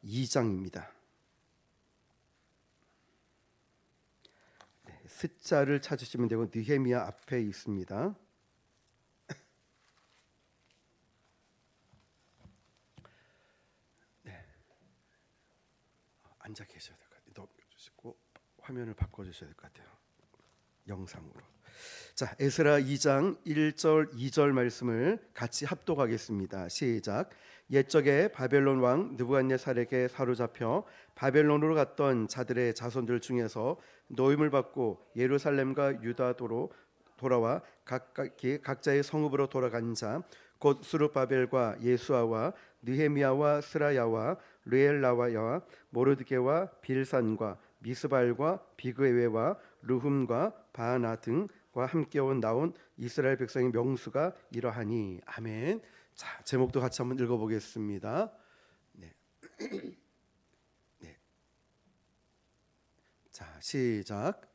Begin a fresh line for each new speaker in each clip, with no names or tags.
2장입니다. 숫자를 찾으시면 되고 느헤미야 앞에 있습니다. 네. 앉아 계셔야 될 것 같아요. 넘겨주시고 화면을 바꿔주셔야 될 것 같아요. 영상으로. 자, 에스라 2장 1절 2절 말씀을 같이 합독하겠습니다. 시작. 옛적에 바벨론 왕 느부갓네살에게 사로잡혀 바벨론으로 갔던 자들의 자손들 중에서 노임을 받고 예루살렘과 유다도로 돌아와 각자의 성읍으로 돌아간 자 곧 스룹바벨과 예수아와 느헤미야와 스라야와 르엘라와야 모르드게와 빌산과 미스발과 비그웨와 르훔과 바하나 등과 함께 나온 이스라엘 백성의 명수가 이러하니. 아멘. 자, 제목도 같이 한번 읽어보겠습니다. 네. 네. 자, 시작.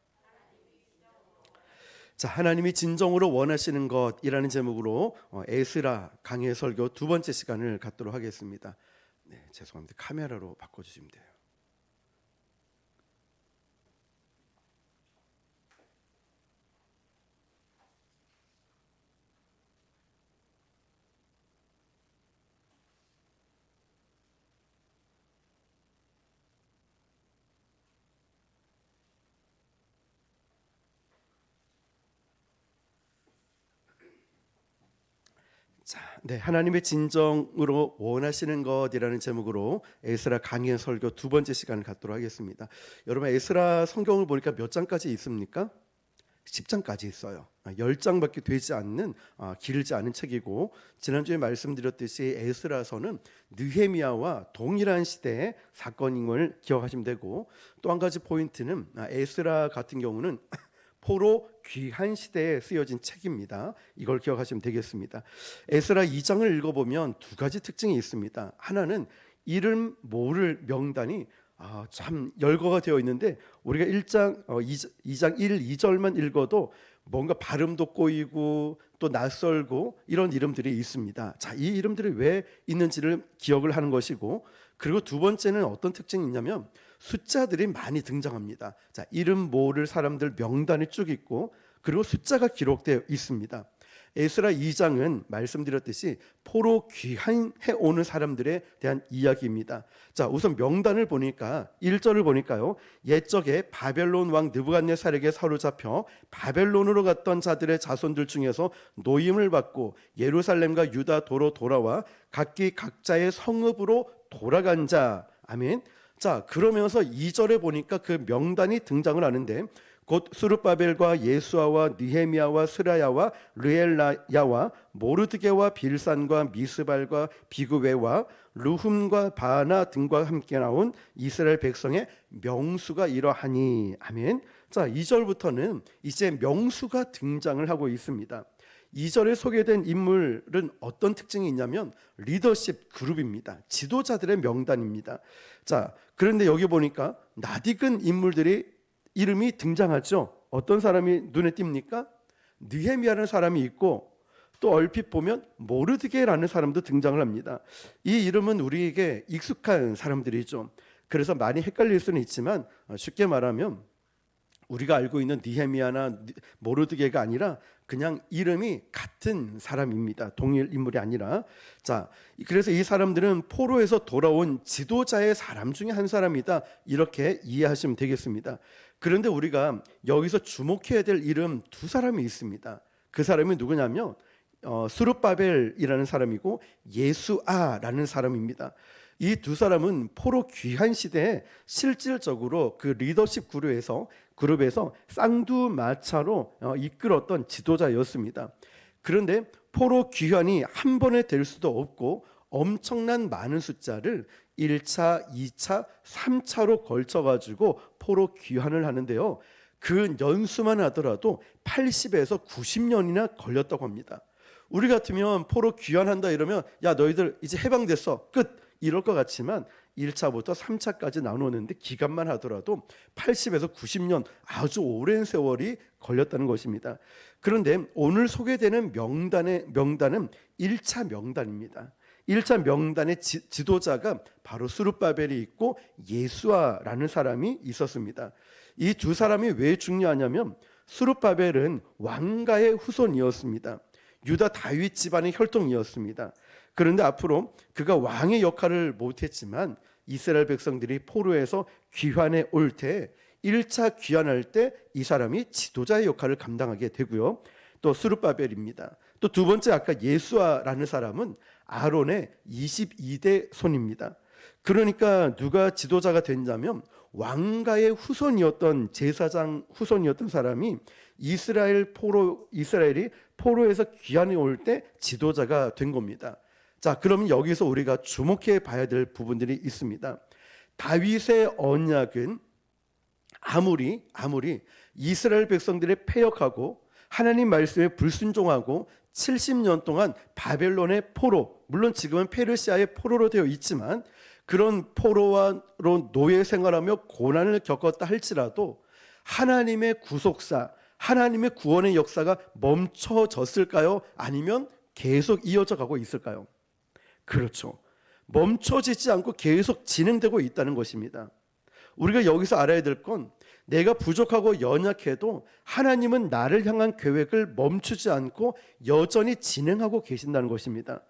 자, 하나님이 진정으로 원하시는 것이라는 제목으로 에스라 강해 설교 두 번째 시간을 갖도록 하겠습니다. 네, 죄송합니다. 카메라로 바꿔주시면 돼요. 자, 네, 하나님의 진정으로 원하시는 것이라는 제목으로 에스라 강의 설교 두 번째 시간을 갖도록 하겠습니다. 여러분, 에스라 성경을 보니까 몇 장까지 있습니까? 10장까지 있어요. 10장밖에 되지 않는 길지 않은 책이고, 지난주에 말씀드렸듯이 에스라서는 느헤미야와 동일한 시대의 사건인 걸 기억하시면 되고, 또 한 가지 포인트는 에스라 같은 경우는 포로 귀한 시대에 쓰여진 책입니다. 이걸 기억하시면 되겠습니다. 에스라 2장을 읽어보면 두 가지 특징이 있습니다. 하나는 이름 모를 명단이 참 열거가 되어 있는데, 우리가 2장 1, 2절만 읽어도 뭔가 발음도 꼬이고 또 낯설고 이런 이름들이 있습니다. 자, 이 이름들이 왜 있는지를 기억을 하는 것이고, 그리고 두 번째는 어떤 특징이 있냐면 숫자들이 많이 등장합니다. 자, 이름 모를 사람들 명단이 쭉 있고, 그리고 숫자가 기록되어 있습니다. 에스라 2장은 말씀드렸듯이 포로 귀환해 오는 사람들에 대한 이야기입니다. 자, 우선 명단을 보니까 1절을 보니까요, 옛적에 바벨론 왕 느부갓네살에게 사로잡혀 바벨론으로 갔던 자들의 자손들 중에서 노임을 받고 예루살렘과 유다도로 돌아와 각기 각자의 성읍으로 돌아간 자. 아멘. 자, 그러면서 2절에 보니까 그 명단이 등장을 하는데, 곧 스룹바벨과 예수아와 느헤미야와 스라야와 르엘라야와 모르드게와 빌산과 미스발과 비그웨와 르훔과 바하나 등과 함께 나온 이스라엘 백성의 명수가 이러하니. 아멘. 자, 2절부터는 이제 명수가 등장을 하고 있습니다. 2절에 소개된 인물은 어떤 특징이 있냐면 리더십 그룹입니다. 지도자들의 명단입니다. 자, 그런데 여기 보니까 낯익은 인물들이 이름이 등장하죠. 어떤 사람이 눈에 띕니까? 느헤미야라는 사람이 있고, 또 얼핏 보면 모르드게라는 사람도 등장을 합니다. 이 이름은 우리에게 익숙한 사람들이죠. 그래서 많이 헷갈릴 수는 있지만, 쉽게 말하면 우리가 알고 있는 느헤미야나 모르드게가 아니라 그냥 이름이 같은 사람입니다. 동일 인물이 아니라. 자, 그래서 이 사람들은 포로에서 돌아온 지도자의 사람 중에 한 사람이다, 이렇게 이해하시면 되겠습니다. 그런데 우리가 여기서 주목해야 될 이름 두 사람이 있습니다. 그 사람이 누구냐면 스룹바벨이라는 사람이고 예수아라는 사람입니다. 이 두 사람은 포로 귀환 시대에 실질적으로 그 리더십 그룹에서 쌍두마차로 이끌었던 지도자였습니다. 그런데 포로 귀환이 한 번에 될 수도 없고, 엄청난 많은 숫자를 1차, 2차, 3차로 걸쳐가지고 포로 귀환을 하는데요, 그 연수만 하더라도 80에서 90년이나 걸렸다고 합니다. 우리 같으면 포로 귀환한다 이러면 야, 너희들 이제 해방됐어, 끝, 이럴 것 같지만 1차부터 3차까지 나누는데 기간만 하더라도 80에서 90년, 아주 오랜 세월이 걸렸다는 것입니다. 그런데 오늘 소개되는 명단은 1차 명단입니다. 1차 명단의 지도자가 바로 스룹바벨이 있고 예수아라는 사람이 있었습니다. 이 두 사람이 왜 중요하냐면 스룹바벨은 왕가의 후손이었습니다. 유다 다윗 집안의 혈통이었습니다. 그런데 앞으로 그가 왕의 역할을 못했지만 이스라엘 백성들이 포로에서 귀환해 올 때 1차 귀환할 때 이 사람이 지도자의 역할을 감당하게 되고요. 또 스룹바벨입니다. 또 두 번째 아까 예수아라는 사람은 아론의 22대 손입니다. 그러니까 누가 지도자가 됐냐면 왕가의 후손이었던 제사장 후손이었던 사람이 이스라엘이 포로에서 귀환해 올 때 지도자가 된 겁니다. 자, 그러면 여기서 우리가 주목해 봐야 될 부분들이 있습니다. 다윗의 언약은 아무리 이스라엘 백성들의 패역하고 하나님 말씀에 불순종하고 70년 동안 바벨론의 포로, 물론 지금은 페르시아의 포로로 되어 있지만 그런 포로로 노예 생활하며 고난을 겪었다 할지라도 하나님의 구속사, 하나님의 구원의 역사가 멈춰졌을까요? 아니면 계속 이어져 가고 있을까요? 그렇죠. 멈춰지지 않고 계속 진행되고 있다는 것입니다. 우리가 여기서 알아야 될 건 내가 부족하고 연약해도 하나님은 나를 향한 계획을 멈추지 않고 여전히 진행하고 계신다는 것입니다.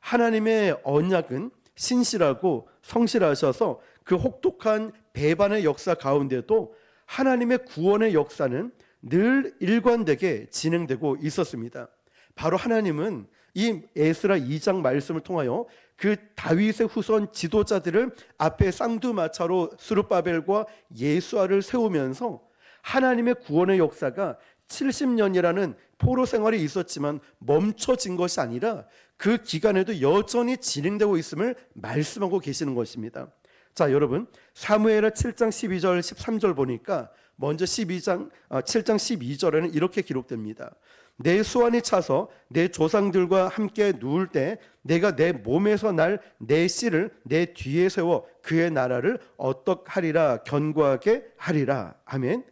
하나님의 언약은 신실하고 성실하셔서 그 혹독한 배반의 역사 가운데도 하나님의 구원의 역사는 늘 일관되게 진행되고 있었습니다. 바로 하나님은 이 에스라 2장 말씀을 통하여 그 다윗의 후손 지도자들을 앞에 쌍두마차로 스룹바벨과 예수아를 세우면서 하나님의 구원의 역사가 70년이라는 포로 생활이 있었지만 멈춰진 것이 아니라 그 기간에도 여전히 진행되고 있음을 말씀하고 계시는 것입니다. 자, 여러분, 사무엘하 7장 12절 13절 보니까 먼저 7장 12절에는 이렇게 기록됩니다. 내 수완이 차서 내 조상들과 함께 누울 때 내가 내 몸에서 날 내 씨를 내 뒤에 세워 그의 나라를 어떡하리라 견고하게 하리라. 아멘.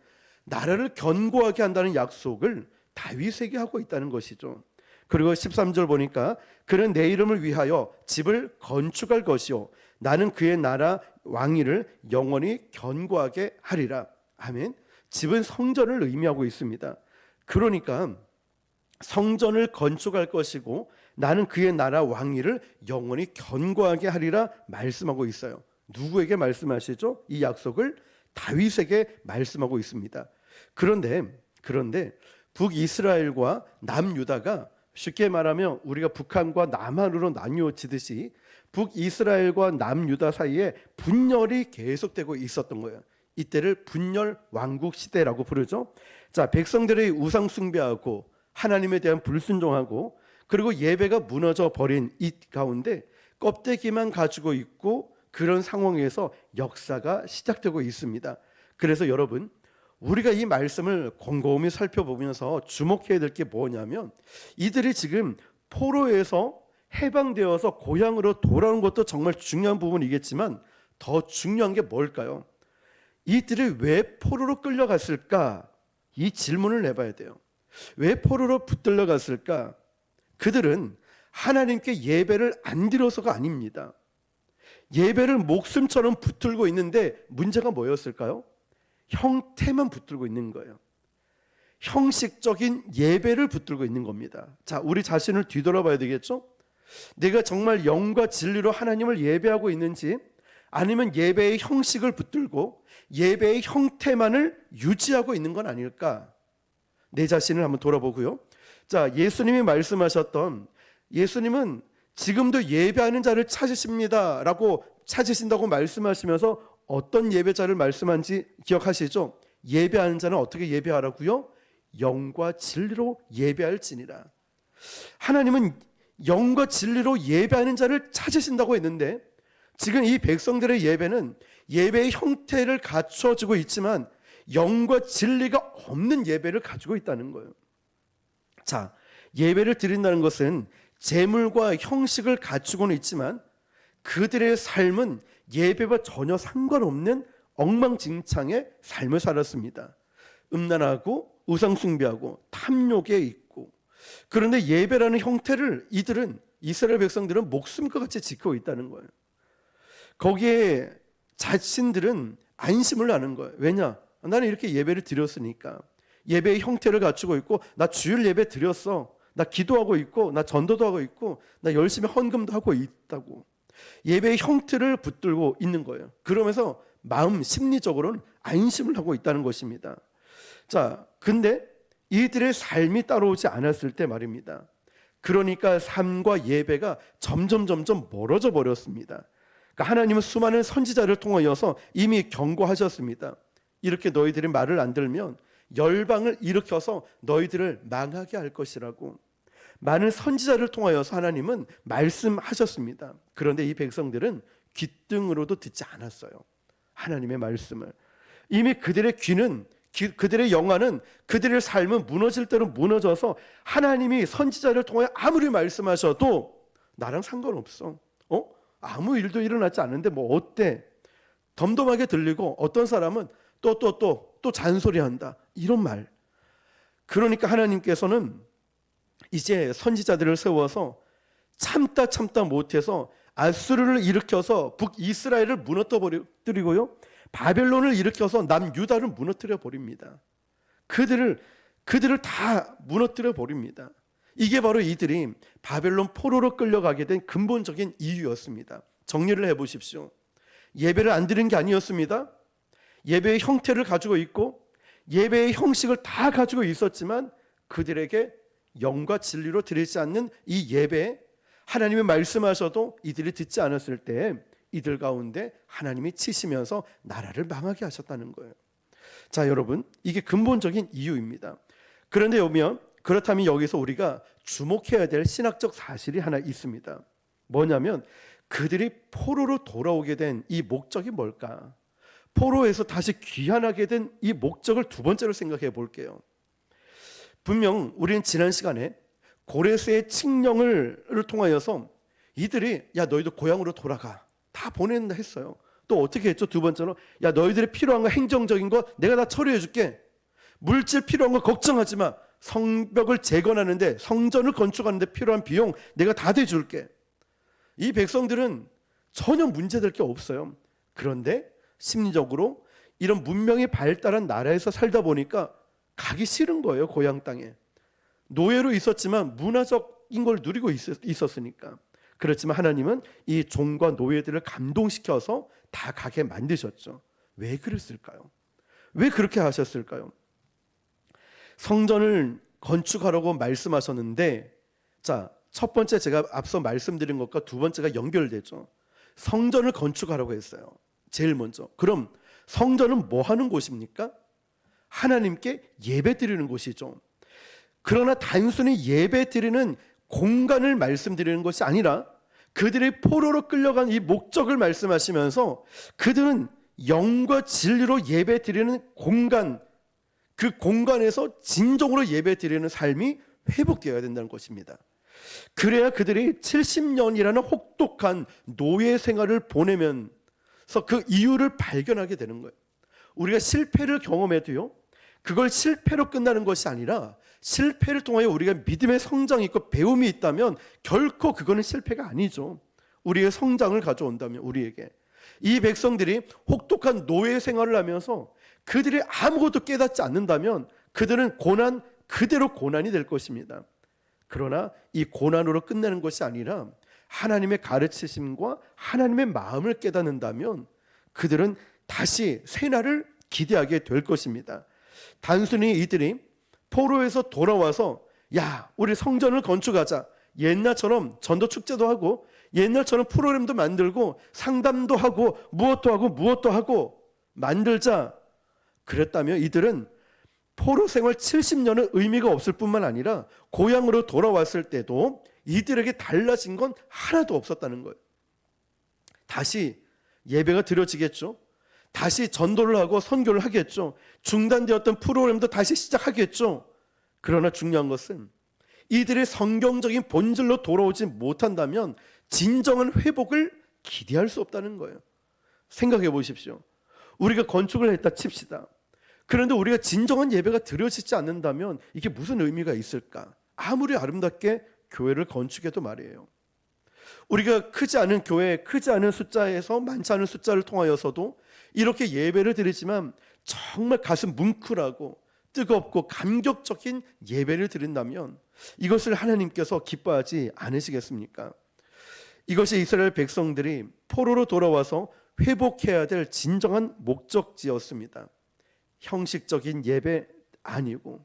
나라를 견고하게 한다는 약속을 다윗에게 하고 있다는 것이죠. 그리고 13절 보니까 그는 내 이름을 위하여 집을 건축할 것이요 나는 그의 나라 왕위를 영원히 견고하게 하리라. 아멘. 집은 성전을 의미하고 있습니다. 그러니까 성전을 건축할 것이고 나는 그의 나라 왕위를 영원히 견고하게 하리라 말씀하고 있어요. 누구에게 말씀하시죠? 이 약속을 다윗에게 말씀하고 있습니다. 그런데 북이스라엘과 남유다가 쉽게 말하면 우리가 북한과 남한으로 나뉘어지듯이 북이스라엘과 남유다 사이에 분열이 계속되고 있었던 거예요. 이때를 분열 왕국 시대라고 부르죠. 자, 백성들의 우상 숭배하고 하나님에 대한 불순종하고 그리고 예배가 무너져 버린 이 가운데 껍데기만 가지고 있고 그런 상황에서 역사가 시작되고 있습니다. 그래서 여러분, 우리가 이 말씀을 곰곰이 살펴보면서 주목해야 될 게 뭐냐면 이들이 지금 포로에서 해방되어서 고향으로 돌아오는 것도 정말 중요한 부분이겠지만 더 중요한 게 뭘까요? 이들이 왜 포로로 끌려갔을까? 이 질문을 내봐야 돼요. 왜 포로로 붙들려 갔을까? 그들은 하나님께 예배를 안 드려서가 아닙니다. 예배를 목숨처럼 붙들고 있는데 문제가 뭐였을까요? 형태만 붙들고 있는 거예요. 형식적인 예배를 붙들고 있는 겁니다. 자, 우리 자신을 뒤돌아봐야 되겠죠? 내가 정말 영과 진리로 하나님을 예배하고 있는지 아니면 예배의 형식을 붙들고 예배의 형태만을 유지하고 있는 건 아닐까? 내 자신을 한번 돌아보고요. 자, 예수님이 말씀하셨던 예수님은 지금도 예배하는 자를 찾으십니다라고 찾으신다고 말씀하시면서 어떤 예배자를 말씀한지 기억하시죠? 예배하는 자는 어떻게 예배하라고요? 영과 진리로 예배할지니라. 하나님은 영과 진리로 예배하는 자를 찾으신다고 했는데 지금 이 백성들의 예배는 예배의 형태를 갖춰지고 있지만 영과 진리가 없는 예배를 가지고 있다는 거예요. 자, 예배를 드린다는 것은 제물과 형식을 갖추고는 있지만 그들의 삶은 예배와 전혀 상관없는 엉망진창의 삶을 살았습니다. 음란하고 우상숭배하고 탐욕에 있고 그런데 예배라는 형태를 이들은 이스라엘 백성들은 목숨과 같이 지키고 있다는 거예요. 거기에 자신들은 안심을 하는 거예요. 왜냐? 나는 이렇게 예배를 드렸으니까. 예배의 형태를 갖추고 있고, 나 주일 예배 드렸어. 나 기도하고 있고, 나 전도도 하고 있고, 나 열심히 헌금도 하고 있다고. 예배의 형태를 붙들고 있는 거예요. 그러면서 마음 심리적으로는 안심을 하고 있다는 것입니다. 자, 근데 이들의 삶이 따라오지 않았을 때 말입니다. 그러니까 삶과 예배가 점점 멀어져 버렸습니다. 그러니까 하나님은 수많은 선지자를 통하여서 이미 경고하셨습니다. 이렇게 너희들이 말을 안 들으면 열방을 일으켜서 너희들을 망하게 할 것이라고. 많은 선지자를 통하여서 하나님은 말씀하셨습니다. 그런데 이 백성들은 귓등으로도 듣지 않았어요. 하나님의 말씀을. 이미 그들의 귀는, 그들의 영안은, 그들의 삶은 무너질 대로 무너져서 하나님이 선지자를 통하여 아무리 말씀하셔도 나랑 상관없어. 아무 일도 일어나지 않는데 뭐 어때? 덤덤하게 들리고, 어떤 사람은 또 잔소리한다, 이런 말. 그러니까 하나님께서는 이제 선지자들을 세워서 참다 못해서 아수르를 일으켜서 북이스라엘을 무너뜨리고요, 바벨론을 일으켜서 남유다를 무너뜨려 버립니다. 그들을 다 무너뜨려 버립니다. 이게 바로 이들이 바벨론 포로로 끌려가게 된 근본적인 이유였습니다. 정리를 해보십시오. 예배를 안 드린 게 아니었습니다. 예배의 형태를 가지고 있고 예배의 형식을 다 가지고 있었지만 그들에게 영과 진리로 드리지 않는 이 예배, 하나님이 말씀하셔도 이들이 듣지 않았을 때 이들 가운데 하나님이 치시면서 나라를 망하게 하셨다는 거예요. 자, 여러분, 이게 근본적인 이유입니다. 그런데 그렇다면 여기서 우리가 주목해야 될 신학적 사실이 하나 있습니다. 뭐냐면 그들이 포로로 돌아오게 된 이 목적이 뭘까? 포로에서 다시 귀환하게 된 이 목적을 두 번째로 생각해 볼게요. 분명 우리는 지난 시간에 고레스의 칙령을 통하여서 이들이 야 너희도 고향으로 돌아가 다 보낸다 했어요. 또 어떻게 했죠? 두 번째로 야 너희들이 필요한 거, 행정적인 거 내가 다 처리해 줄게. 물질 필요한 거 걱정하지 마. 성벽을 재건하는데, 성전을 건축하는데 필요한 비용 내가 다 대줄게. 이 백성들은 전혀 문제될 게 없어요. 그런데 심리적으로 이런 문명이 발달한 나라에서 살다 보니까 가기 싫은 거예요. 고향 땅에 노예로 있었지만 문화적인 걸 누리고 있었으니까. 그렇지만 하나님은 이 종과 노예들을 감동시켜서 다 가게 만드셨죠. 왜 그랬을까요? 왜 그렇게 하셨을까요? 성전을 건축하라고 말씀하셨는데, 자, 첫 번째 제가 앞서 말씀드린 것과 두 번째가 연결되죠. 성전을 건축하라고 했어요. 제일 먼저. 그럼 성전은 뭐 하는 곳입니까? 하나님께 예배 드리는 곳이죠. 그러나 단순히 예배 드리는 공간을 말씀드리는 것이 아니라 그들이 포로로 끌려간 이 목적을 말씀하시면서 그들은 영과 진리로 예배 드리는 공간, 그 공간에서 진정으로 예배 드리는 삶이 회복되어야 된다는 것입니다. 그래야 그들이 70년이라는 혹독한 노예 생활을 보내면서 그 이유를 발견하게 되는 거예요. 우리가 실패를 경험해도요, 그걸 실패로 끝나는 것이 아니라 실패를 통하여 우리가 믿음의 성장이 있고 배움이 있다면 결코 그거는 실패가 아니죠. 우리의 성장을 가져온다면 우리에게. 이 백성들이 혹독한 노예 생활을 하면서 그들이 아무것도 깨닫지 않는다면 그들은 그대로 고난이 될 것입니다. 그러나 이 고난으로 끝내는 것이 아니라 하나님의 가르치심과 하나님의 마음을 깨닫는다면 그들은 다시 새날을 기대하게 될 것입니다. 단순히 이들이 포로에서 돌아와서 야 우리 성전을 건축하자, 옛날처럼 전도 축제도 하고 옛날처럼 프로그램도 만들고 상담도 하고 무엇도 하고 만들자, 그랬다면 이들은 포로 생활 70년은 의미가 없을 뿐만 아니라 고향으로 돌아왔을 때도 이들에게 달라진 건 하나도 없었다는 거예요. 다시 예배가 드려지겠죠. 다시 전도를 하고 선교를 하겠죠. 중단되었던 프로그램도 다시 시작하겠죠. 그러나 중요한 것은 이들의 성경적인 본질로 돌아오지 못한다면 진정한 회복을 기대할 수 없다는 거예요. 생각해 보십시오. 우리가 건축을 했다 칩시다. 그런데 우리가 진정한 예배가 드려지지 않는다면 이게 무슨 의미가 있을까? 아무리 아름답게 교회를 건축해도 말이에요. 우리가 크지 않은 교회, 크지 않은 숫자에서 많지 않은 숫자를 통하여서도 이렇게 예배를 드리지만 정말 가슴 뭉클하고 뜨겁고 감격적인 예배를 드린다면 이것을 하나님께서 기뻐하지 않으시겠습니까? 이것이 이스라엘 백성들이 포로로 돌아와서 회복해야 될 진정한 목적지였습니다. 형식적인 예배 아니고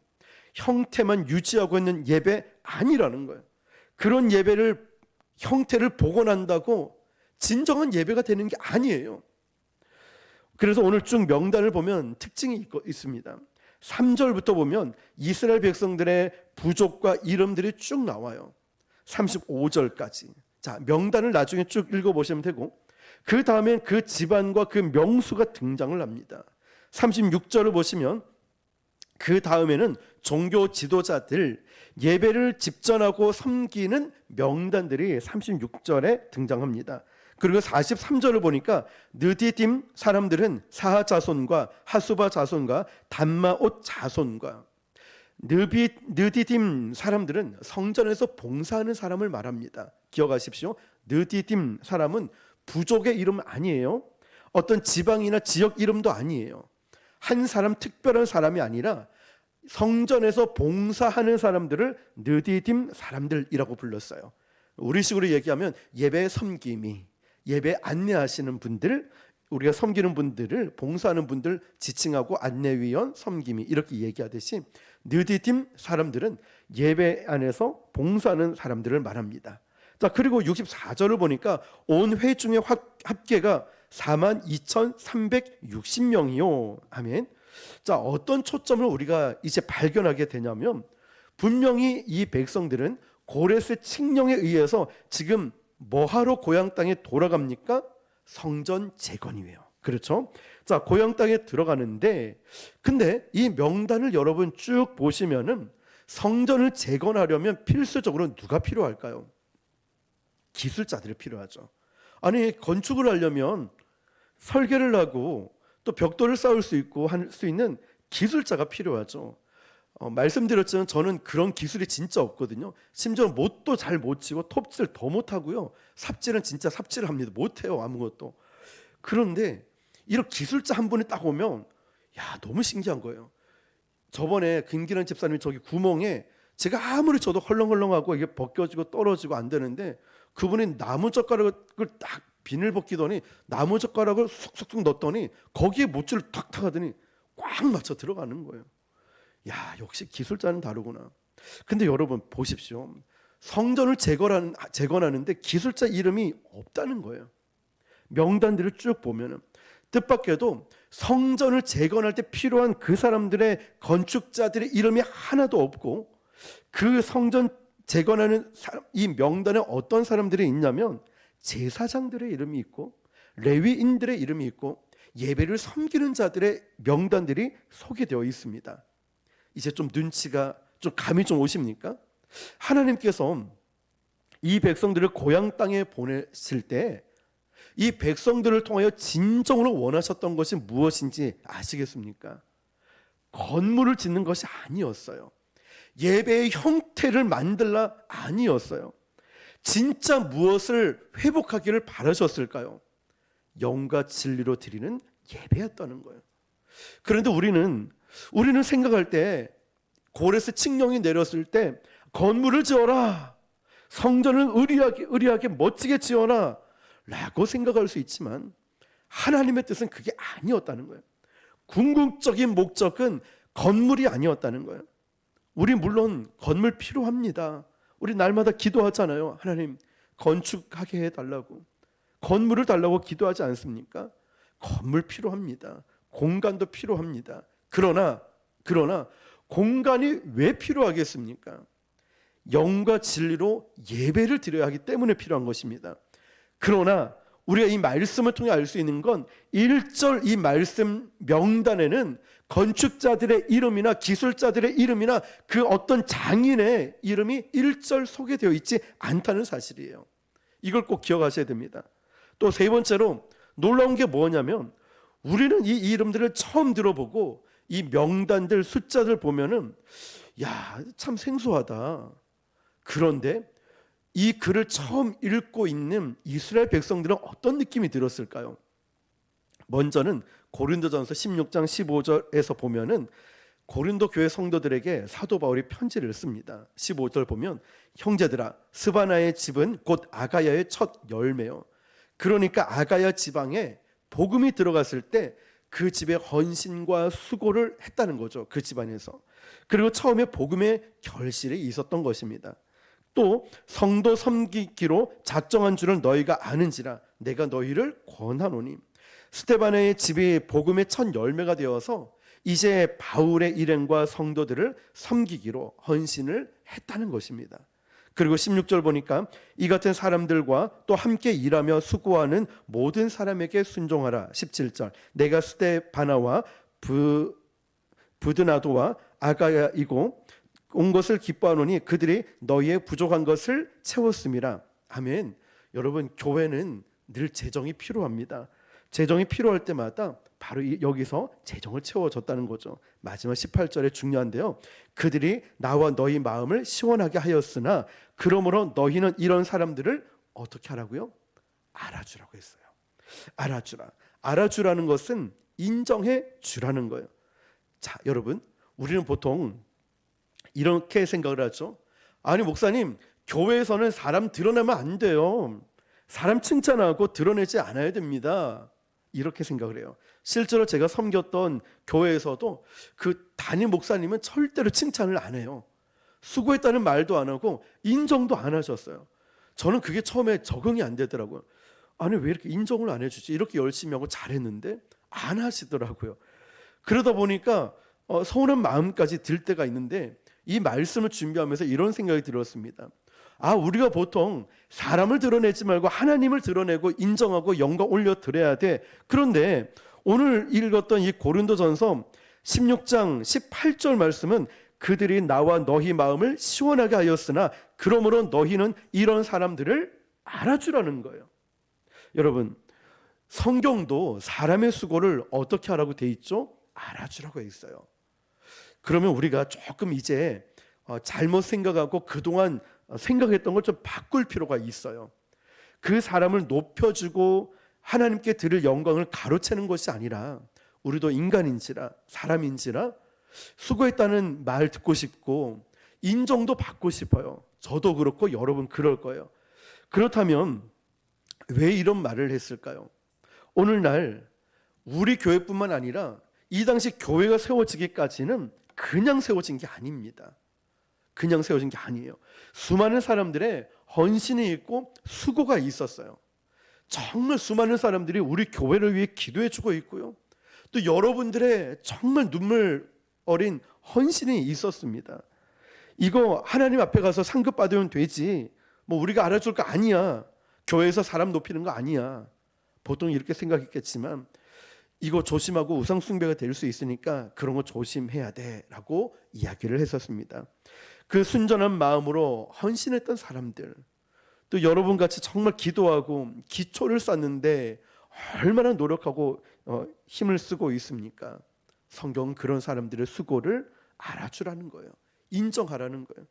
형태만 유지하고 있는 예배 아니라는 거예요. 그런 예배를 형태를 복원한다고 진정한 예배가 되는 게 아니에요. 그래서 오늘 쭉 명단을 보면 특징이 있습니다. 3절부터 보면 이스라엘 백성들의 부족과 이름들이 쭉 나와요. 35절까지. 자, 명단을 나중에 쭉 읽어보시면 되고, 그 다음엔 그 집안과 그 명수가 등장을 합니다. 36절을 보시면 그 다음에는 종교 지도자들, 예배를 집전하고 섬기는 명단들이 36절에 등장합니다. 그리고 43절을 보니까 느디딤 사람들은 사하 자손과 하수바 자손과 단마옷 자손과, 느디딤 사람들은 성전에서 봉사하는 사람을 말합니다. 기억하십시오. 느디딤 사람은 부족의 이름 아니에요. 어떤 지방이나 지역 이름도 아니에요. 한 사람, 특별한 사람이 아니라 성전에서 봉사하는 사람들을 느디딤 사람들이라고 불렀어요. 우리식으로 얘기하면 예배 섬김이, 예배 안내하시는 분들, 우리가 섬기는 분들을, 봉사하는 분들 지칭하고 안내위원, 섬김이 이렇게 얘기하듯이 느디딤 사람들은 예배 안에서 봉사하는 사람들을 말합니다. 자, 그리고 64절을 보니까 온 회 중에 합계가 42,360명이요. 아멘. 자, 어떤 초점을 우리가 이제 발견하게 되냐면, 분명히 이 백성들은 고레스 칙령에 의해서 지금 뭐하러 고향 땅에 돌아갑니까? 성전 재건이에요. 그렇죠? 자, 고향 땅에 들어가는데, 근데 이 명단을 여러분 쭉 보시면은 성전을 재건하려면 필수적으로 누가 필요할까요? 기술자들이 필요하죠. 아니, 건축을 하려면 설계를 하고 또 벽돌을 쌓을 수 있고 할 수 있는 기술자가 필요하죠. 말씀드렸지만 저는 그런 기술이 진짜 없거든요. 심지어 못도 잘 못 치고 톱질 더 못하고요. 삽질은 진짜 삽질을 합니다. 못해요, 아무것도. 그런데 이런 기술자 한 분이 딱 오면 야, 너무 신기한 거예요. 저번에 김기란 집사님이 저기 구멍에 제가 아무리 저도 헐렁헐렁하고 이게 벗겨지고 떨어지고 안 되는데, 그분이 나무젓가락을 딱 비늘 벗기더니 나무젓가락을 쑥쑥쑥 넣었더니 거기에 못줄을 탁탁 하더니 꽉 맞춰 들어가는 거예요. 야, 역시 기술자는 다르구나. 근데 여러분 보십시오. 성전을 재건하는데 기술자 이름이 없다는 거예요. 명단들을 쭉 보면은 뜻밖에도 성전을 재건할 때 필요한 그 사람들의 건축자들의 이름이 하나도 없고, 그 성전 재건하는 이 명단에 어떤 사람들이 있냐면 제사장들의 이름이 있고 레위인들의 이름이 있고 예배를 섬기는 자들의 명단들이 소개되어 있습니다. 이제 좀 눈치가, 좀 감이 좀 오십니까? 하나님께서 이 백성들을 고향 땅에 보내실 때 이 백성들을 통하여 진정으로 원하셨던 것이 무엇인지 아시겠습니까? 건물을 짓는 것이 아니었어요. 예배의 형태를 만들라 아니었어요. 진짜 무엇을 회복하기를 바라셨을까요? 영과 진리로 드리는 예배였다는 거예요. 그런데 우리는 생각할 때, 고레스 칙령이 내렸을 때 건물을 지어라, 성전을 의리하게 멋지게 지어라 라고 생각할 수 있지만 하나님의 뜻은 그게 아니었다는 거예요. 궁극적인 목적은 건물이 아니었다는 거예요. 우리 물론 건물 필요합니다. 우리 날마다 기도하잖아요. 하나님 건축하게 해달라고, 건물을 달라고 기도하지 않습니까? 건물 필요합니다. 공간도 필요합니다. 그러나 공간이 왜 필요하겠습니까? 영과 진리로 예배를 드려야 하기 때문에 필요한 것입니다. 그러나 우리가 이 말씀을 통해 알 수 있는 건 1절 이 말씀 명단에는 건축자들의 이름이나 기술자들의 이름이나 그 어떤 장인의 이름이 1절 소개되어 있지 않다는 사실이에요. 이걸 꼭 기억하셔야 됩니다. 또 세 번째로 놀라운 게 뭐냐면, 우리는 이 이름들을 처음 들어보고 이 명단들 숫자들 보면은 야, 참 생소하다. 그런데 이 글을 처음 읽고 있는 이스라엘 백성들은 어떤 느낌이 들었을까요? 먼저는 고린도전서 16장 15절에서 보면은 고린도 교회 성도들에게 사도 바울이 편지를 씁니다. 15절 보면 형제들아 스바나의 집은 곧 아가야의 첫 열매요. 그러니까 아가야 지방에 복음이 들어갔을 때 그 집에 헌신과 수고를 했다는 거죠. 그 집안에서. 그리고 처음에 복음의 결실이 있었던 것입니다. 또 성도 섬기기로 작정한 줄을 너희가 아는지라 내가 너희를 권하노니. 스데반의 집이 복음의 첫 열매가 되어서 이제 바울의 일행과 성도들을 섬기기로 헌신을 했다는 것입니다. 그리고 16절 보니까 이 같은 사람들과 또 함께 일하며 수고하는 모든 사람에게 순종하라. 17절 내가 스데바나와 부드나도와 아가야이고 온 것을 기뻐하노니 그들이 너희의 부족한 것을 채웠음이라. 아멘. 여러분, 교회는 늘 재정이 필요합니다. 재정이 필요할 때마다 바로 여기서 재정을 채워줬다는 거죠. 마지막 18절에 중요한데요. 그들이 나와 너희 마음을 시원하게 하였으나 그러므로 너희는 이런 사람들을 어떻게 하라고요? 알아주라고 했어요. 알아주라. 알아주라는 것은 인정해 주라는 거예요. 자, 여러분, 우리는 보통 이렇게 생각을 하죠. 아니 목사님, 교회에서는 사람 드러내면 안 돼요. 사람 칭찬하고 드러내지 않아야 됩니다. 이렇게 생각을 해요. 실제로 제가 섬겼던 교회에서도 그 담임 목사님은 절대로 칭찬을 안 해요. 수고했다는 말도 안 하고 인정도 안 하셨어요. 저는 그게 처음에 적응이 안 되더라고요. 아니 왜 이렇게 인정을 안 해주지? 이렇게 열심히 하고 잘했는데 안 하시더라고요. 그러다 보니까 서운한 마음까지 들 때가 있는데 이 말씀을 준비하면서 이런 생각이 들었습니다. 우리가 보통 사람을 드러내지 말고 하나님을 드러내고 인정하고 영광 올려 드려야 돼. 그런데 오늘 읽었던 이 고린도전서 16장 18절 말씀은 그들이 나와 너희 마음을 시원하게 하였으나 그러므로 너희는 이런 사람들을 알아주라는 거예요. 여러분, 성경도 사람의 수고를 어떻게 하라고 돼 있죠? 알아주라고 돼 있어요. 그러면 우리가 조금 이제 잘못 생각하고 그동안 생각했던 걸 좀 바꿀 필요가 있어요. 그 사람을 높여주고 하나님께 드릴 영광을 가로채는 것이 아니라 우리도 인간인지라 사람인지라 수고했다는 말 듣고 싶고 인정도 받고 싶어요. 저도 그렇고 여러분 그럴 거예요. 그렇다면 왜 이런 말을 했을까요? 오늘날 우리 교회뿐만 아니라 이 당시 교회가 세워지기까지는 그냥 세워진 게 아닙니다. 그냥 세워진 게 아니에요. 수많은 사람들의 헌신이 있고 수고가 있었어요. 정말 수많은 사람들이 우리 교회를 위해 기도해 주고 있고요. 또 여러분들의 정말 눈물 어린 헌신이 있었습니다. 이거 하나님 앞에 가서 상급 받으면 되지. 뭐 우리가 알아줄 거 아니야. 교회에서 사람 높이는 거 아니야. 보통 이렇게 생각했겠지만 이거 조심하고 우상 숭배가 될 수 있으니까 그런 거 조심해야 돼라고 이야기를 했었습니다. 그 순전한 마음으로 헌신했던 사람들, 또 여러분같이 정말 기도하고 기초를 쌓는데 얼마나 노력하고 힘을 쓰고 있습니까? 성경은 그런 사람들의 수고를 알아주라는 거예요. 인정하라는 거예요.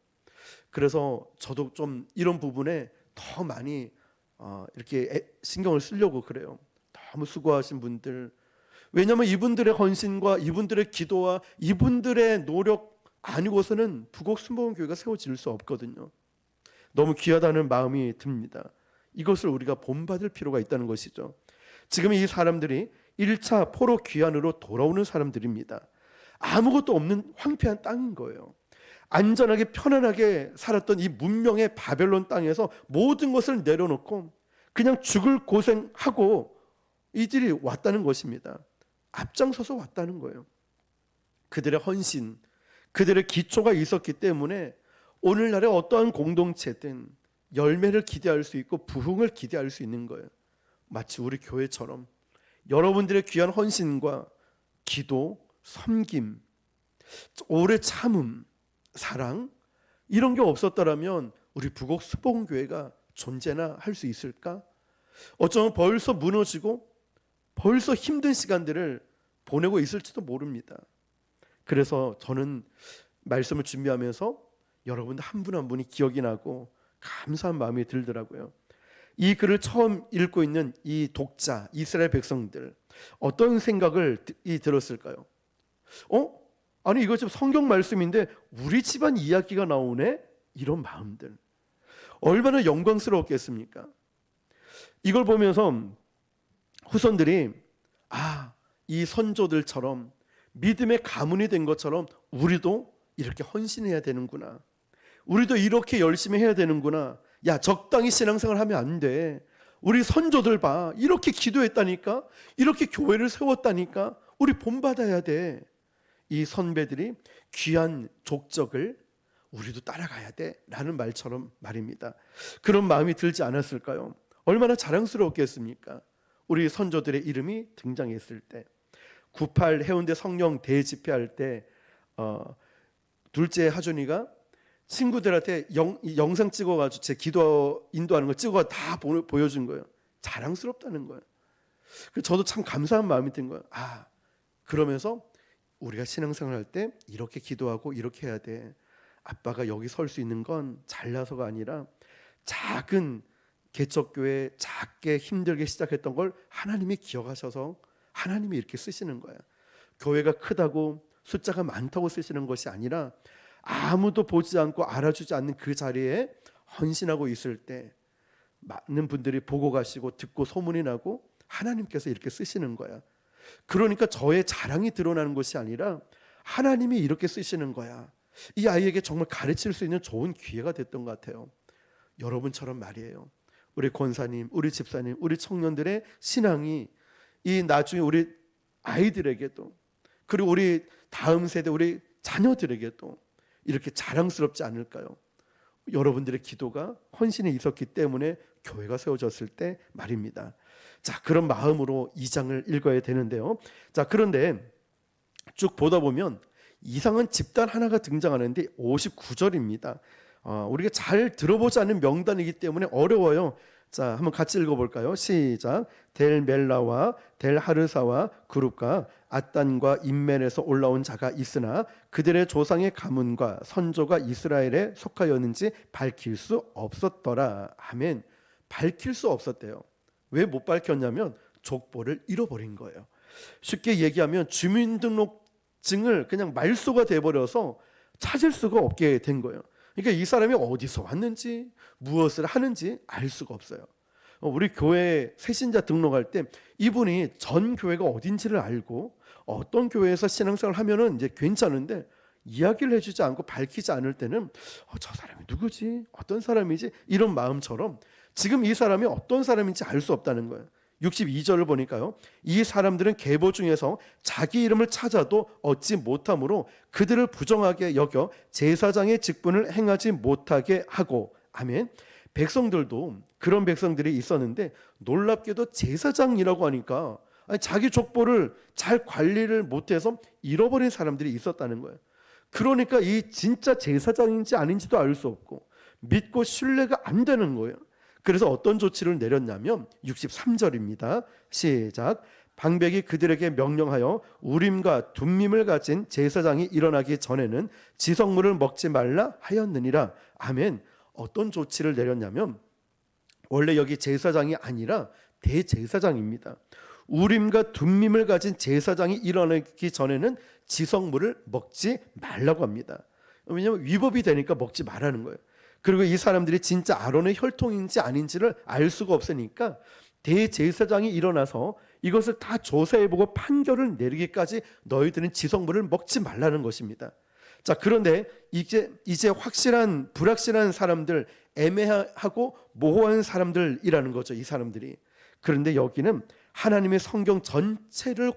그래서 저도 좀 이런 부분에 더 많이 이렇게 신경을 쓰려고 그래요. 너무 수고하신 분들, 왜냐하면 이분들의 헌신과 이분들의 기도와 이분들의 노력 아니고서는 부곡순복음교회가 세워질 수 없거든요. 너무 귀하다는 마음이 듭니다. 이것을 우리가 본받을 필요가 있다는 것이죠. 지금 이 사람들이 1차 포로 귀환으로 돌아오는 사람들입니다. 아무것도 없는 황폐한 땅인 거예요. 안전하게 편안하게 살았던 이 문명의 바벨론 땅에서 모든 것을 내려놓고 그냥 죽을 고생하고 이들이 왔다는 것입니다. 앞장서서 왔다는 거예요. 그들의 헌신, 그들의 기초가 있었기 때문에 오늘날의 어떠한 공동체든 열매를 기대할 수 있고 부흥을 기대할 수 있는 거예요. 마치 우리 교회처럼 여러분들의 귀한 헌신과 기도, 섬김, 오래 참음, 사랑 이런 게 없었더라면 우리 부곡순복음교회가 존재나 할 수 있을까? 어쩌면 벌써 무너지고 벌써 힘든 시간들을 보내고 있을지도 모릅니다. 그래서 저는 말씀을 준비하면서 여러분들 한 분 한 분이 기억이 나고 감사한 마음이 들더라고요. 이 글을 처음 읽고 있는 이 독자 이스라엘 백성들 어떤 생각을 들었을까요? 아니 이거 지금 성경 말씀인데 우리 집안 이야기가 나오네? 이런 마음들 얼마나 영광스러웠겠습니까? 이걸 보면서 후손들이 이 선조들처럼 믿음의 가문이 된 것처럼 우리도 이렇게 헌신해야 되는구나. 우리도 이렇게 열심히 해야 되는구나. 야, 적당히 신앙생활 하면 안 돼. 우리 선조들 봐. 이렇게 기도했다니까. 이렇게 교회를 세웠다니까. 우리 본받아야 돼. 이 선배들이 귀한 족적을 우리도 따라가야 돼 라는 말처럼 말입니다. 그런 마음이 들지 않았을까요? 얼마나 자랑스러웠겠습니까? 우리 선조들의 이름이 등장했을 때 98 해운대 성령 대집회할 때 둘째 하준이가 친구들한테 영상 찍어가지고 제 기도 인도하는 거 찍어가 다 보여준 거예요. 자랑스럽다는 거예요. 저도 참 감사한 마음이 든 거예요. 그러면서 우리가 신앙생활 할 때 이렇게 기도하고 이렇게 해야 돼. 아빠가 여기 설 수 있는 건 잘나서가 아니라 작은 개척교회 작게 힘들게 시작했던 걸 하나님이 기억하셔서 하나님이 이렇게 쓰시는 거예요. 교회가 크다고 숫자가 많다고 쓰시는 것이 아니라 아무도 보지 않고 알아주지 않는 그 자리에 헌신하고 있을 때 많은 분들이 보고 가시고 듣고 소문이 나고 하나님께서 이렇게 쓰시는 거야. 그러니까 저의 자랑이 드러나는 것이 아니라 하나님이 이렇게 쓰시는 거야. 이 아이에게 정말 가르칠 수 있는 좋은 기회가 됐던 것 같아요. 여러분처럼 말이에요. 우리 권사님, 우리 집사님, 우리 청년들의 신앙이 이 나중에 우리 아이들에게도 그리고 우리 다음 세대 우리 자녀들에게도 이렇게 자랑스럽지 않을까요? 여러분들의 기도가 헌신이 있었기 때문에 교회가 세워졌을 때 말입니다. 자, 그런 마음으로 2장을 읽어야 되는데요. 자, 그런데 쭉 보다 보면 이상한 집단 하나가 등장하는데 59절입니다. 우리가 잘 들어보지 않은 명단이기 때문에 어려워요. 자, 한번 같이 읽어볼까요? 시작. 델 멜라와 델 하르사와 그룹과 앗단과 임멜에서 올라온 자가 있으나 그들의 조상의 가문과 선조가 이스라엘에 속하였는지 밝힐 수 없었더라. 아멘. 밝힐 수 없었대요. 왜 못 밝혔냐면 족보를 잃어버린 거예요. 쉽게 얘기하면 주민등록증을 그냥 말소가 돼버려서 찾을 수가 없게 된 거예요. 그러니까 이 사람이 어디서 왔는지 무엇을 하는지 알 수가 없어요. 우리 교회 새신자 등록할 때 이분이 전 교회가 어딘지를 알고 어떤 교회에서 신앙생활을 하면은 이제 괜찮은데 이야기를 해주지 않고 밝히지 않을 때는 저 사람이 누구지? 어떤 사람이지? 이런 마음처럼 지금 이 사람이 어떤 사람인지 알 수 없다는 거예요. 62절을 보니까요. 이 사람들은 계보 중에서 자기 이름을 찾아도 얻지 못하므로 그들을 부정하게 여겨 제사장의 직분을 행하지 못하게 하고 아멘. 백성들도 그런 백성들이 있었는데 놀랍게도 제사장이라고 하니까 자기 족보를 잘 관리를 못해서 잃어버린 사람들이 있었다는 거예요. 그러니까 이 진짜 제사장인지 아닌지도 알 수 없고 믿고 신뢰가 안 되는 거예요. 그래서 어떤 조치를 내렸냐면 63절입니다. 시작. 방백이 그들에게 명령하여 우림과 둠밈을 가진 제사장이 일어나기 전에는 지성물을 먹지 말라 하였느니라. 아멘. 어떤 조치를 내렸냐면 원래 여기 제사장이 아니라 대제사장입니다. 우림과 둠밈을 가진 제사장이 일어나기 전에는 지성물을 먹지 말라고 합니다. 왜냐하면 위법이 되니까 먹지 말라는 거예요. 그리고 이 사람들이 진짜 아론의 혈통인지 아닌지를 알 수가 없으니까 대제사장이 일어나서 이것을 다 조사해보고 판결을 내리기까지 너희들은 지성물을 먹지 말라는 것입니다. 자, 그런데 이제 확실한 불확실한 사람들, 애매하고 모호한 사람들이라는 거죠. 이 사람들이. 그런데 여기는 하나님의 성경 전체를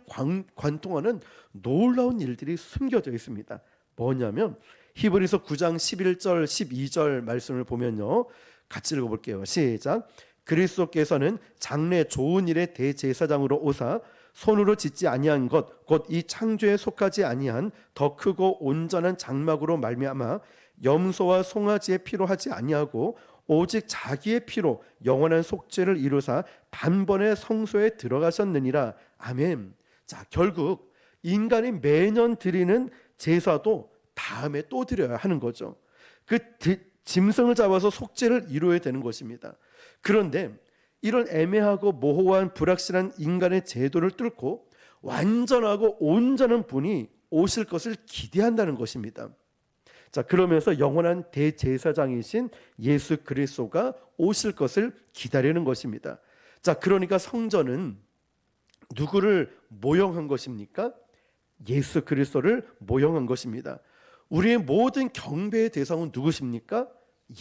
관통하는 놀라운 일들이 숨겨져 있습니다. 뭐냐면 히브리서 9장 11절 12절 말씀을 보면요. 같이 읽어볼게요. 시작. 그리스도께서는 장래 좋은 일의 대제사장으로 오사 손으로 짓지 아니한 것 곧 이 창조에 속하지 아니한 더 크고 온전한 장막으로 말미암아 염소와 송아지의 피로 하지 아니하고 오직 자기의 피로 영원한 속죄를 이루사 단번에 성소에 들어가셨느니라. 아멘. 자, 결국 인간이 매년 드리는 제사도 다음에 또 드려야 하는 거죠. 그 짐승을 잡아서 속죄를 이루어야 되는 것입니다. 그런데 이런 애매하고 모호한 불확실한 인간의 제도를 뚫고 완전하고 온전한 분이 오실 것을 기대한다는 것입니다. 자, 그러면서 영원한 대제사장이신 예수 그리스도가 오실 것을 기다리는 것입니다. 자, 그러니까 성전은 누구를 모형한 것입니까? 예수 그리스도를 모형한 것입니다. 우리의 모든 경배의 대상은 누구십니까?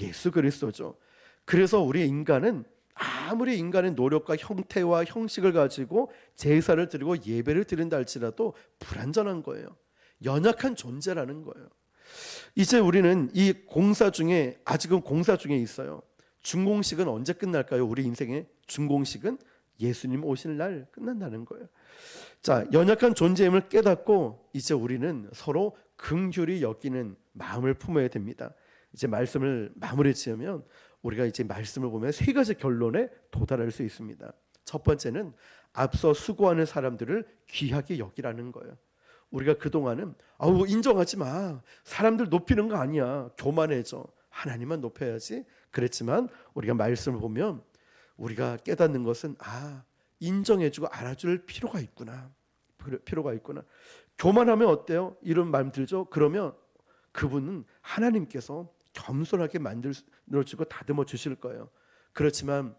예수 그리스도죠. 그래서 우리 인간은 아무리 인간의 노력과 형태와 형식을 가지고 제사를 드리고 예배를 드린다 할지라도 불완전한 거예요. 연약한 존재라는 거예요. 이제 우리는 이 공사 중에 아직은 공사 중에 있어요. 준공식은 언제 끝날까요? 우리 인생의 준공식은 예수님 오실 날 끝난다는 거예요. 자, 연약한 존재임을 깨닫고 이제 우리는 서로 긍휼히 여기는 마음을 품어야 됩니다. 이제 말씀을 마무리 지으면 우리가 이제 말씀을 보면 세 가지 결론에 도달할 수 있습니다. 첫 번째는 앞서 수고하는 사람들을 귀하게 여기라는 거예요. 우리가 그동안은 인정하지 마, 사람들 높이는 거 아니야, 교만해져, 하나님만 높여야지 그랬지만 우리가 말씀을 보면 우리가 깨닫는 것은 인정해주고 알아줄 필요가 있구나. 교만하면 어때요? 이런 말 들죠. 그러면 그분은 하나님께서 겸손하게 만들어주고 다듬어 주실 거예요. 그렇지만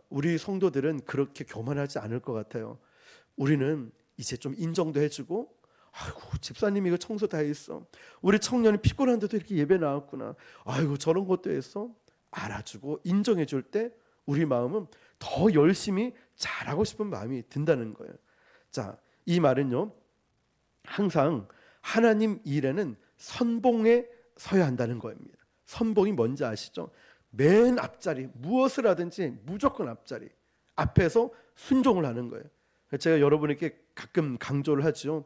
우리 성도들은 그렇게 교만하지 않을 것 같아요. 우리는 이제 좀 인정도 해주고, 아이고 집사님이 이거 청소 다 했어, 우리 청년이 피곤한데도 이렇게 예배 나왔구나, 아이고 저런 것도 했어, 알아주고 인정해 줄 때 우리 마음은 더 열심히 잘하고 싶은 마음이 든다는 거예요. 자, 이 말은요, 항상 하나님 일에는 선봉에 서야 한다는 겁니다. 선봉이 뭔지 아시죠? 맨 앞자리, 무엇을 하든지 무조건 앞자리, 앞에서 순종을 하는 거예요. 제가 여러분에게 가끔 강조를 하죠.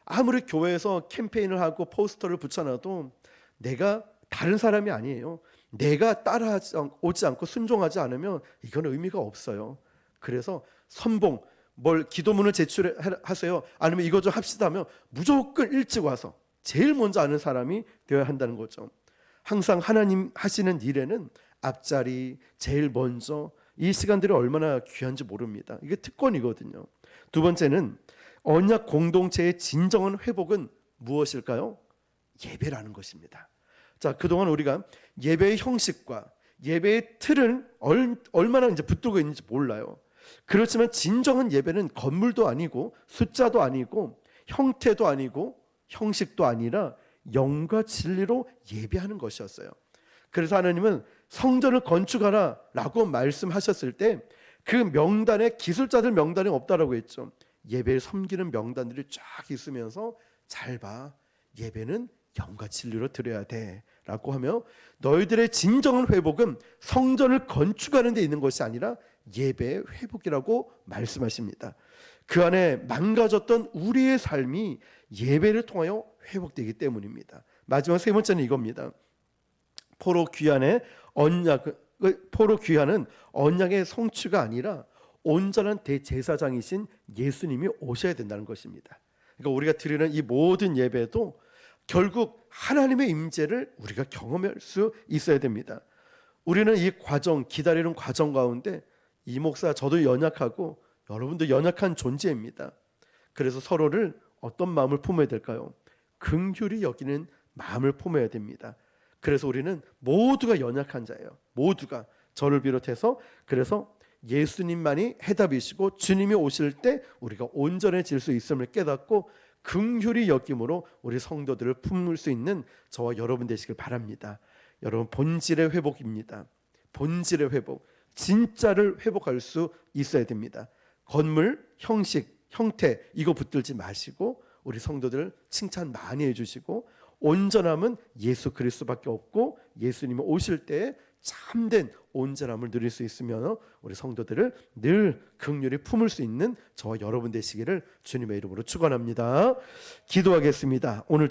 아무리 교회에서 캠페인을 하고 포스터를 붙여놔도 내가 다른 사람이 아니에요. 내가 따라오지 않고 순종하지 않으면 이건 의미가 없어요. 그래서 선봉, 뭘 기도문을 제출하세요, 아니면 이거 좀 합시다 하면 무조건 일찍 와서 제일 먼저 아는 사람이 되어야 한다는 거죠. 항상 하나님 하시는 일에는 앞자리, 제일 먼저, 이 시간들이 얼마나 귀한지 모릅니다. 이게 특권이거든요. 두 번째는 언약 공동체의 진정한 회복은 무엇일까요? 예배라는 것입니다. 자, 그동안 우리가 예배의 형식과 예배의 틀은 얼마나 이제 붙들고 있는지 몰라요. 그렇지만 진정한 예배는 건물도 아니고 숫자도 아니고 형태도 아니고 형식도 아니라 영과 진리로 예배하는 것이었어요. 그래서 하나님은 성전을 건축하라 라고 말씀하셨을 때 그 명단에 기술자들 명단이 없다라고 했죠. 예배를 섬기는 명단들이 쫙 있으면서 잘 봐, 예배는 영과 진리로 드려야 돼 라고 하며, 너희들의 진정한 회복은 성전을 건축하는 데 있는 것이 아니라 예배의 회복이라고 말씀하십니다. 그 안에 망가졌던 우리의 삶이 예배를 통하여 회복되기 때문입니다. 마지막 세 번째는 이겁니다. 포로 귀환은 언약의 성취가 아니라 온전한 대제사장이신 예수님이 오셔야 된다는 것입니다. 그러니까 우리가 드리는 이 모든 예배도 결국 하나님의 임재를 우리가 경험할 수 있어야 됩니다. 우리는 이 과정, 기다리는 과정 가운데 이 목사 저도 연약하고 여러분도 연약한 존재입니다. 그래서 서로를 어떤 마음을 품어야 될까요? 긍휼히 여기는 마음을 품어야 됩니다. 그래서 우리는 모두가 연약한 자예요. 모두가, 저를 비롯해서. 그래서 예수님만이 해답이시고 주님이 오실 때 우리가 온전해질 수 있음을 깨닫고 긍휼히 여김으로 우리 성도들을 품을 수 있는 저와 여러분 되시길 바랍니다. 여러분, 본질의 회복입니다. 본질의 회복, 진짜를 회복할 수 있어야 됩니다. 건물, 형식, 형태 이거 붙들지 마시고 우리 성도들을 칭찬 많이 해주시고, 온전함은 예수 그리스도밖에 없고 예수님이 오실 때에 참된 온전함을 누릴 수 있으면 우리 성도들을 늘 긍휼히 품을 수 있는 저와 여러분 되시기를 주님의 이름으로 축원합니다. 기도하겠습니다. 오늘